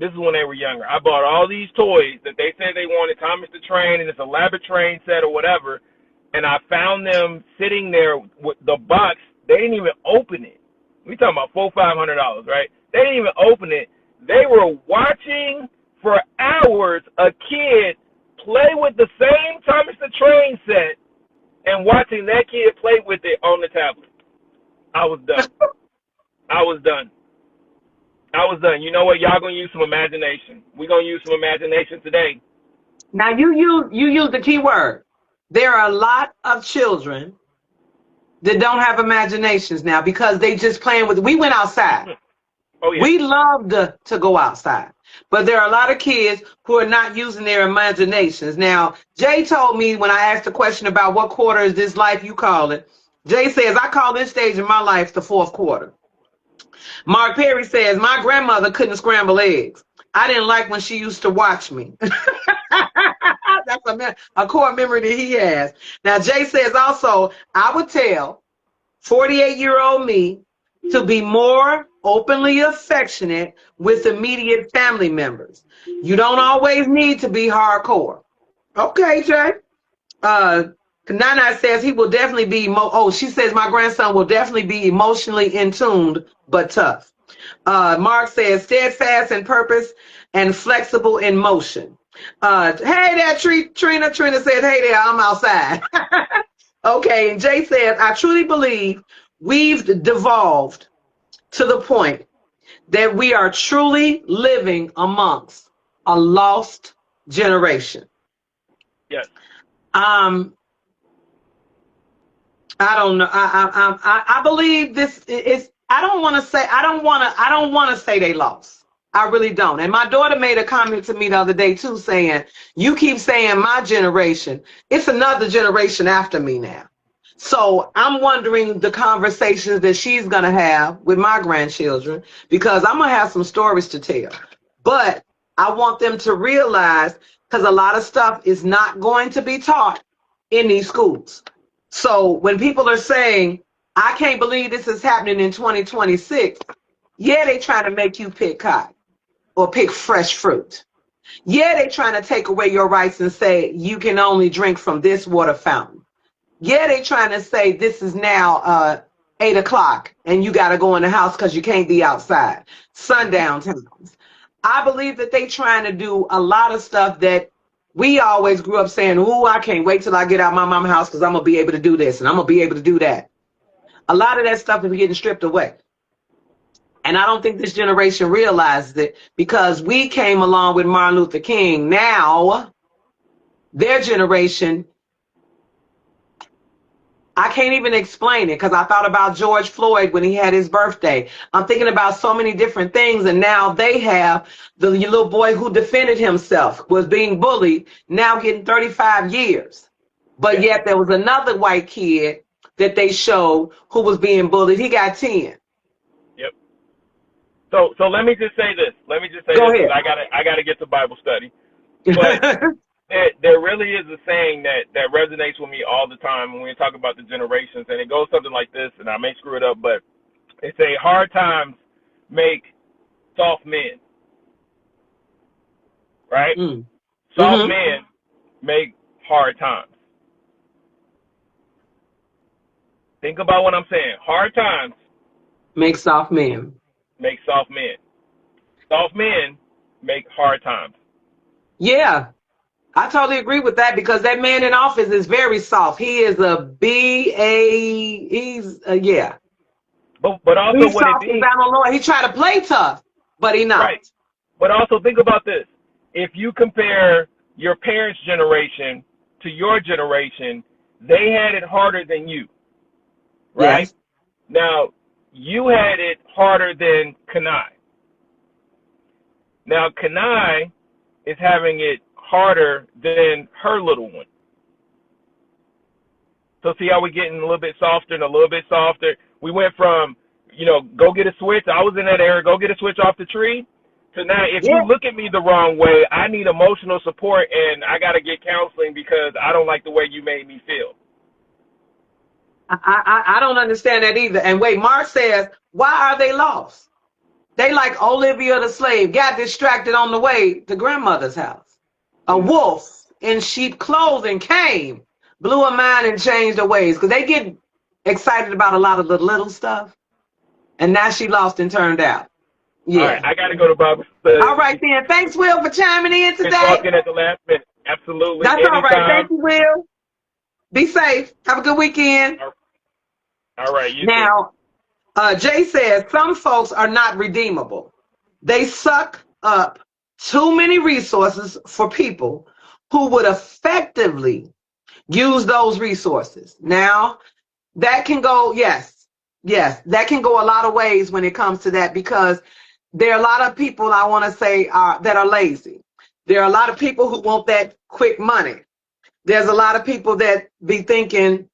this is when they were younger, I bought all these toys that they said they wanted, Thomas the Train and this elaborate train set or whatever, and I found them sitting there with the box. They didn't even open it. We talking about $400-500, right? They didn't even open it. They were watching for hours a kid play with the same Thomas the Train set and watching that kid play with it on the tablet. I was done. I was done. I was done. You know what? Y'all gonna use some imagination. We're gonna use some imagination today. Now you use the key word. There are a lot of children that don't have imaginations now because they just playing with. We went outside. Oh yeah. We love to go outside, but there are a lot of kids who are not using their imaginations. Now, Jay told me when I asked the question about what quarter is this life you call it, Jay says, I call this stage in my life the fourth quarter. Mark Perry says, my grandmother couldn't scramble eggs. I didn't like when she used to watch me. That's a core memory that he has. Now, Jay says also, I would tell 48-year-old me to be more openly affectionate with immediate family members. You don't always need to be hardcore. Okay, Jay. Nana says he will definitely be, she says my grandson will definitely be emotionally in tuned, but tough. Mark says steadfast in purpose and flexible in motion. Hey there, Trina. Trina says, hey there, I'm outside. Okay, and Jay says, I truly believe we've devolved to the point that we are truly living amongst a lost generation. Yes. I don't know. I believe this is. I don't want to say they lost. I really don't. And my daughter made a comment to me the other day too, saying, "You keep saying my generation. It's another generation after me now." So I'm wondering the conversations that she's gonna have with my grandchildren because I'm gonna have some stories to tell. But I want them to realize because a lot of stuff is not going to be taught in these schools. So when people are saying, I can't believe this is happening in 2026, yeah, they trying to make you pick cotton or pick fresh fruit. Yeah, they trying to take away your rights and say you can only drink from this water fountain. Yeah, they trying to say this is now 8 o'clock and you got to go in the house because you can't be outside. Sundown times. I believe that they trying to do a lot of stuff that we always grew up saying, ooh, I can't wait till I get out my mama's house because I'm going to be able to do this and I'm going to be able to do that. A lot of that stuff is getting stripped away. And I don't think this generation realizes it because we came along with Martin Luther King. Now, their generation, I can't even explain it because I thought about George Floyd when he had his birthday. I'm thinking about so many different things, and now they have the little boy who defended himself, was being bullied, now getting 35 years. But yet there was another white kid that they showed who was being bullied. He got 10. Yep. So let me just say this. Go ahead. I gotta get to Bible study. But there really is a saying that resonates with me all the time when we talk about the generations, and it goes something like this, and I may screw it up, but they say hard times make soft men, right? Soft men make hard times. Think about what I'm saying. Hard times make soft men. Make soft men. Soft men make hard times. Yeah. I totally agree with that because that man in office is very soft. He is a yeah. But also he's what soft it means. He tried to play tough, but he not. Right. But also think about this. If you compare your parents' generation to your generation, they had it harder than you. Right? Yes. Now, you had it harder than Kanai. Now, Kanai is having it harder than her little one. So see how we're getting a little bit softer and a little bit softer? We went from, go get a switch. I was in that era, go get a switch off the tree. So now if you look at me the wrong way, I need emotional support and I got to get counseling because I don't like the way you made me feel. I don't understand that either. And wait, Mark says, why are they lost? They like Olivia the slave, got distracted on the way to grandmother's house. A wolf in sheep clothing came, blew her mind and changed her ways because they get excited about a lot of the little stuff, and now she lost and turned out. All right, Yeah. I got to go to Bible All right study. then. Thanks, Will, for chiming in Been today. talking at the last minute. Absolutely. That's all right. Anytime. Thank you, Will. Be safe. Have a good weekend. All right, you too. Now, Jay says some folks are not redeemable. They suck up too many resources for people who would effectively use those resources. Now, that can go, yes, that can go a lot of ways when it comes to that, because there are a lot of people, I want to say, that are lazy. There are a lot of people who want that quick money. There's a lot of people that be thinking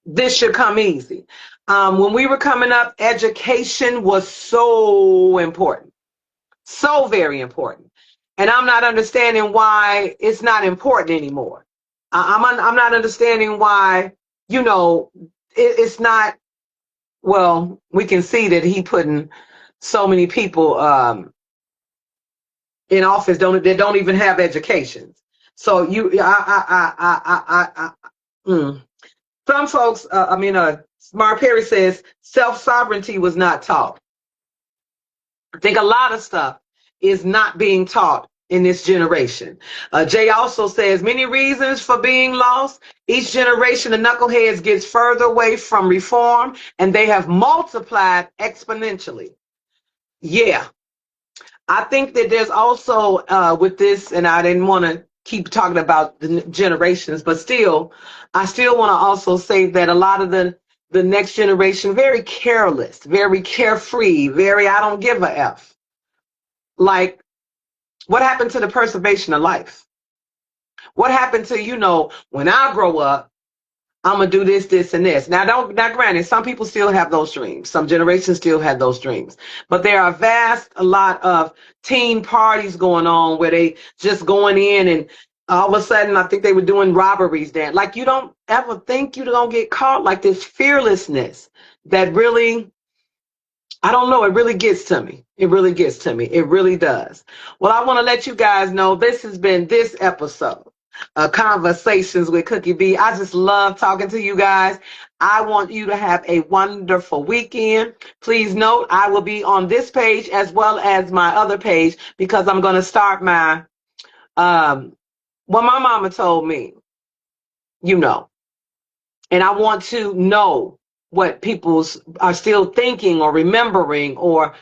this should come easy. When we were coming up, education was so important, so very important. And I'm not understanding why it's not important anymore. I'm not understanding why, it's not, well, we can see that he putting so many people in office that don't even have educations. So some folks, Smart Perry says self-sovereignty was not taught. I think a lot of stuff is not being taught in this generation. Jay also says many reasons for being lost. Each generation of knuckleheads gets further away from reform, and they have multiplied exponentially. Yeah, I think that there's also with this, and I didn't want to keep talking about the generations, but still, I still want to also say that a lot of the next generation, very careless, very carefree, very I don't give a F. Like, what happened to the preservation of life? What happened to, when I grow up, I'm gonna do this, this, and this. Now, granted, some people still have those dreams. Some generations still have those dreams. But there are a lot of teen parties going on where they just going in and all of a sudden, I think they were doing robberies there. Like, you don't ever think you're gonna get caught. Like, this fearlessness that really, I don't know, it really gets to me. It really gets to me. It really does. Well, I want to let you guys know this has been this episode. Conversations with Cookie B. I just love talking to you guys. I want you to have a wonderful weekend. Please note, I will be on this page as well as my other page because I'm going to start my, what my mama told me, and I want to know what people are still thinking or remembering or,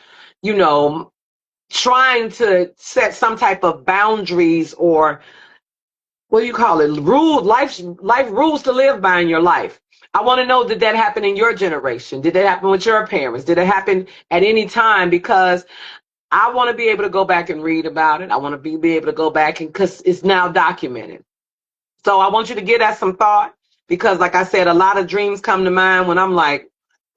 trying to set some type of boundaries or what do you call it? Life rules to live by in your life. I want to know, did that happen in your generation? Did that happen with your parents? Did it happen at any time? Because I want to be able to go back and read about it. I want to be able to go back because it's now documented. So I want you to give that some thought because, like I said, a lot of dreams come to mind when I'm like,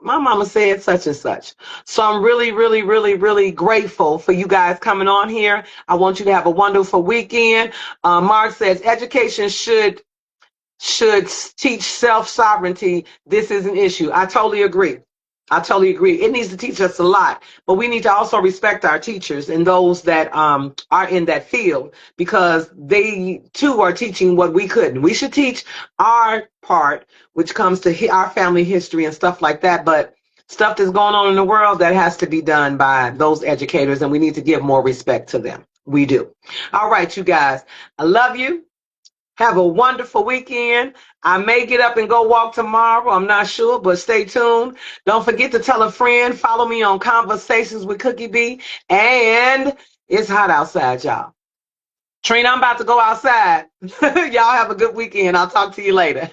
my mama said such and such. So I'm really, really, really, really grateful for you guys coming on here. I want you to have a wonderful weekend. Mark says education should teach self-sovereignty. This is an issue. I totally agree. It needs to teach us a lot, but we need to also respect our teachers and those that are in that field because they too are teaching what we couldn't. We should teach our part, which comes to our family history and stuff like that, but stuff that's going on in the world that has to be done by those educators, and we need to give more respect to them. We do. All right, you guys. I love you. Have a wonderful weekend. I may get up and go walk tomorrow. I'm not sure, but stay tuned. Don't forget to tell a friend. Follow me on Conversations with Cookie B. And it's hot outside, y'all. Trina, I'm about to go outside. Y'all have a good weekend. I'll talk to you later.